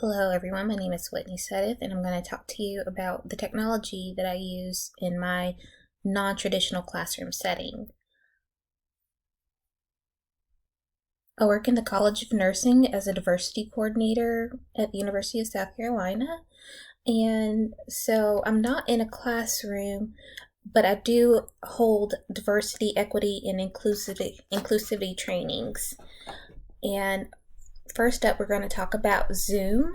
Hello everyone, my name is Whitney Sedith and I'm going to talk to you about the technology that I use in my non-traditional classroom setting. I work in the College of Nursing as a diversity coordinator at the University of South Carolina, and so I'm not in a classroom, but I do hold diversity, equity, and inclusivity trainings. And first up, we're going to talk about Zoom.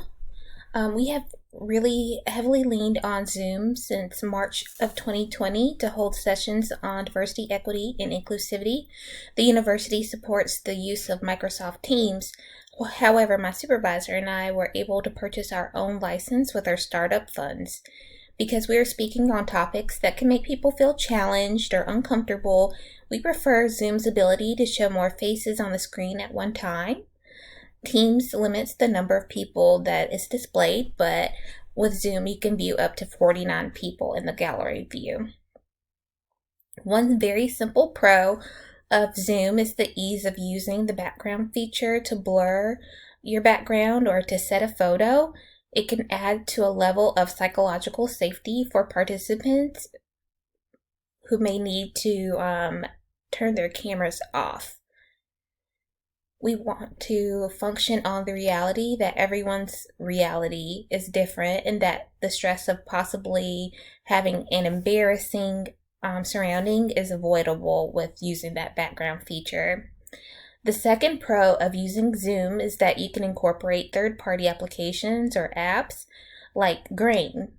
We have really heavily leaned on Zoom since March of 2020 to hold sessions on diversity, equity, and inclusivity. The university supports the use of Microsoft Teams. However, my supervisor and I were able to purchase our own license with our startup funds. Because we are speaking on topics that can make people feel challenged or uncomfortable, we prefer Zoom's ability to show more faces on the screen at one time. Teams limits the number of people that is displayed, but with Zoom you can view up to 49 people in the gallery view. One very simple pro of Zoom is the ease of using the background feature to blur your background or to set a photo. It can add to a level of psychological safety for participants who may need to turn their cameras off. We want to function on the reality that everyone's reality is different and that the stress of possibly having an embarrassing surrounding is avoidable with using that background feature. The second pro of using Zoom is that you can incorporate third-party applications or apps like Grain.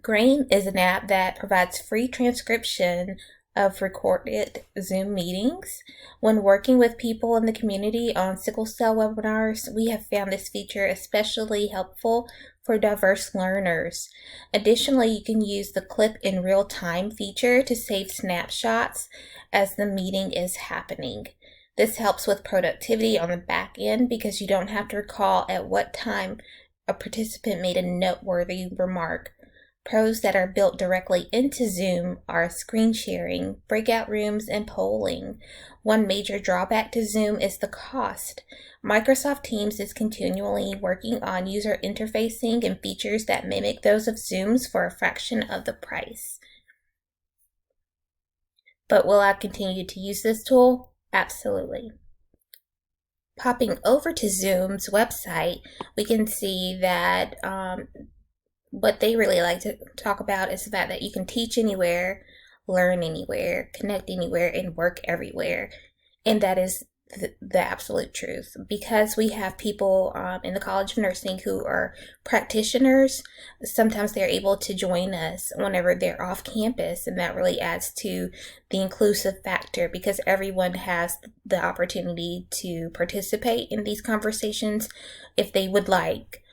Grain is an app that provides free transcription of recorded Zoom meetings. When working with people in the community on sickle cell webinars, we have found this feature especially helpful for diverse learners. Additionally, you can use the clip in real time feature to save snapshots as the meeting is happening. This helps with productivity on the back end because you don't have to recall at what time a participant made a noteworthy remark. Pros that are built directly into Zoom are screen sharing, breakout rooms, and polling. One major drawback to Zoom is the cost. Microsoft Teams is continually working on user interfacing and features that mimic those of Zoom's for a fraction of the price. But will I continue to use this tool? Absolutely. Popping over to Zoom's website, we can see that what they really like to talk about is the fact that you can teach anywhere, learn anywhere, connect anywhere, and work everywhere. And that is the absolute truth. Because we have people in the College of Nursing who are practitioners, sometimes they're able to join us whenever they're off campus, and that really adds to the inclusive factor because everyone has the opportunity to participate in these conversations if they would like.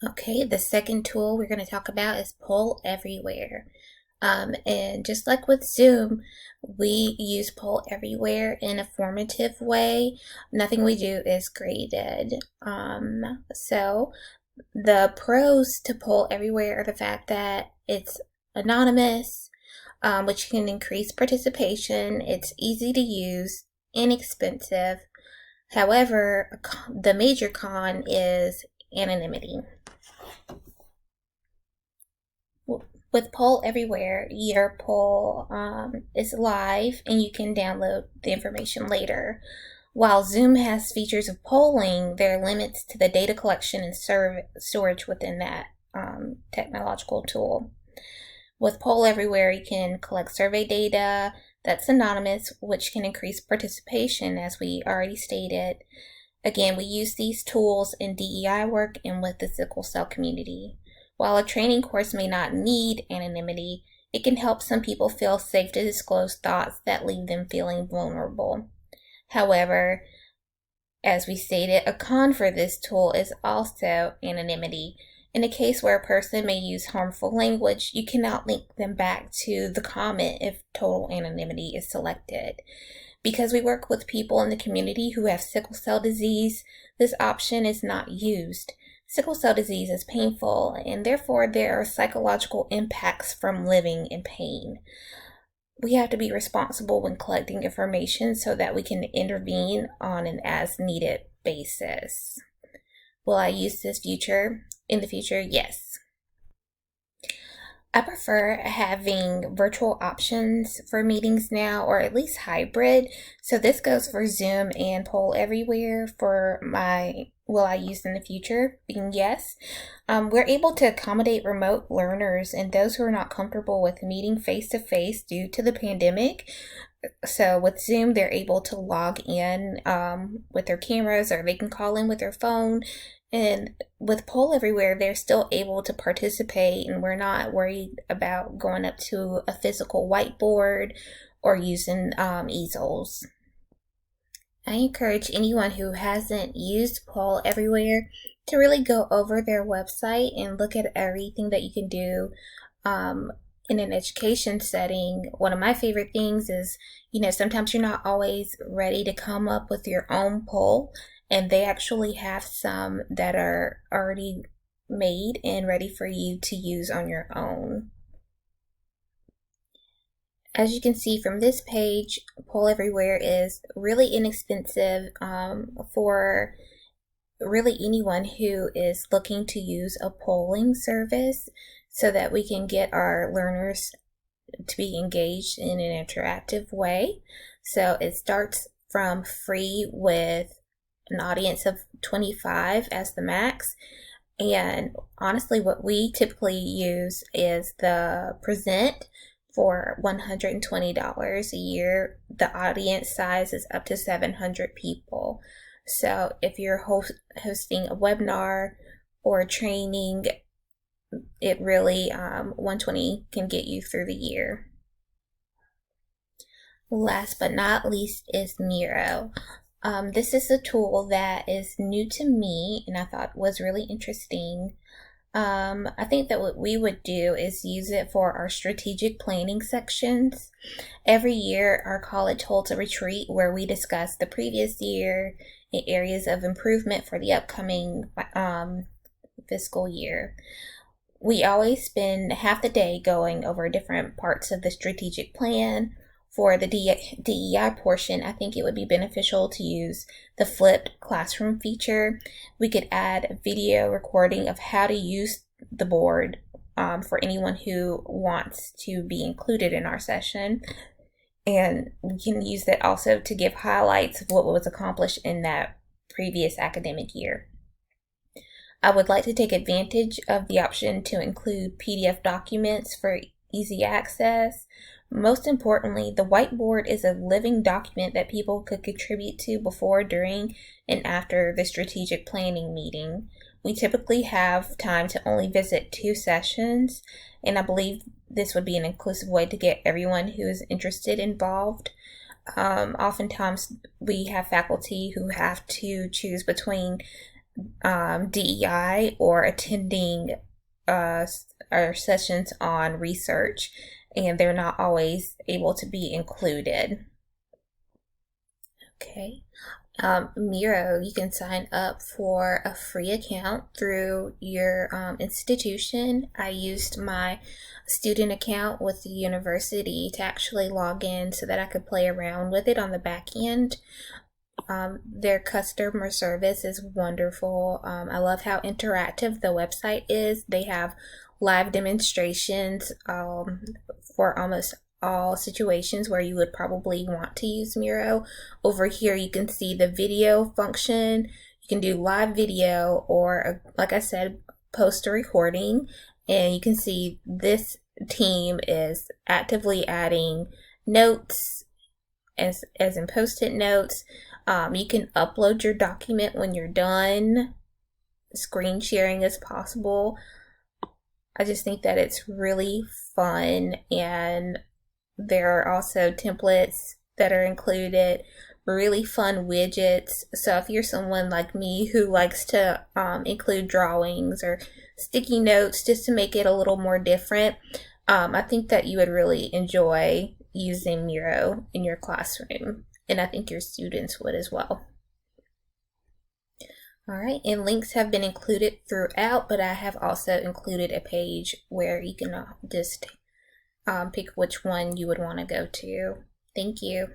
Okay, the second tool we're going to talk about is Poll Everywhere. And just like with Zoom, we use Poll Everywhere in a formative way. Nothing we do is graded. So the pros to Poll Everywhere are the fact that it's anonymous, which can increase participation. It's easy to use, inexpensive. However, the major con is anonymity. With Poll Everywhere, your poll is live and you can download the information later. While Zoom has features of polling, there are limits to the data collection and storage within that technological tool. With Poll Everywhere, you can collect survey data that's anonymous, which can increase participation, as we already stated. Again, we use these tools in DEI work and with the sickle cell community. While a training course may not need anonymity, it can help some people feel safe to disclose thoughts that leave them feeling vulnerable. However, as we stated, a con for this tool is also anonymity. In a case where a person may use harmful language, you cannot link them back to the comment if total anonymity is selected. Because we work with people in the community who have sickle cell disease, this option is not used. Sickle cell disease is painful, and therefore there are psychological impacts from living in pain. We have to be responsible when collecting information so that we can intervene on an as-needed basis. Will I use this in the future? Yes. I prefer having virtual options for meetings now, or at least hybrid. So this goes for Zoom and Poll Everywhere. For my will I use in the future being yes. We're able to accommodate remote learners and those who are not comfortable with meeting face to face due to the pandemic. So with Zoom, they're able to log in with their cameras, or they can call in with their phone. And with Poll Everywhere, they're still able to participate, and we're not worried about going up to a physical whiteboard or using easels. I encourage anyone who hasn't used Poll Everywhere to really go over their website and look at everything that you can do in an education setting. One of my favorite things is, sometimes you're not always ready to come up with your own poll, and they actually have some that are already made and ready for you to use on your own. As you can see from this page, Poll Everywhere is really inexpensive for really anyone who is looking to use a polling service so that we can get our learners to be engaged in an interactive way. So it starts from free with an audience of 25 as the max. And honestly, what we typically use is the Present for $120 a year. The audience size is up to 700 people. So if you're hosting a webinar or a training, it really, 120 can get you through the year. Last but not least is Miro. This is a tool that is new to me and I thought was really interesting. I think that what we would do is use it for our strategic planning sections. Every year, our college holds a retreat where we discuss the previous year and areas of improvement for the upcoming fiscal year. We always spend half the day going over different parts of the strategic plan. For the DEI portion, I think it would be beneficial to use the flipped classroom feature. We could add a video recording of how to use the board for anyone who wants to be included in our session. And we can use that also to give highlights of what was accomplished in that previous academic year. I would like to take advantage of the option to include PDF documents for easy access. Most importantly, the whiteboard is a living document that people could contribute to before, during, and after the strategic planning meeting. We typically have time to only visit 2 sessions, and I believe this would be an inclusive way to get everyone who is interested involved. Oftentimes, we have faculty who have to choose between DEI or attending our sessions on research, and they're not always able to be included. Okay. Miro, you can sign up for a free account through your institution. I used my student account with the university to actually log in so that I could play around with it on the back end. Their customer service is wonderful. I love how interactive the website is. They have live demonstrations for almost all situations where you would probably want to use Miro. Over here you can see the video function. You can do live video or, like I said, post a recording, and you can see this team is actively adding notes as in post-it notes. You can upload your document when you're done. Screen sharing is possible. I just think that it's really fun, and there are also templates that are included, really fun widgets. So if you're someone like me who likes to include drawings or sticky notes just to make it a little more different, I think that you would really enjoy using Miro in your classroom, and I think your students would as well. Alright, and links have been included throughout, but I have also included a page where you can just pick which one you would want to go to. Thank you.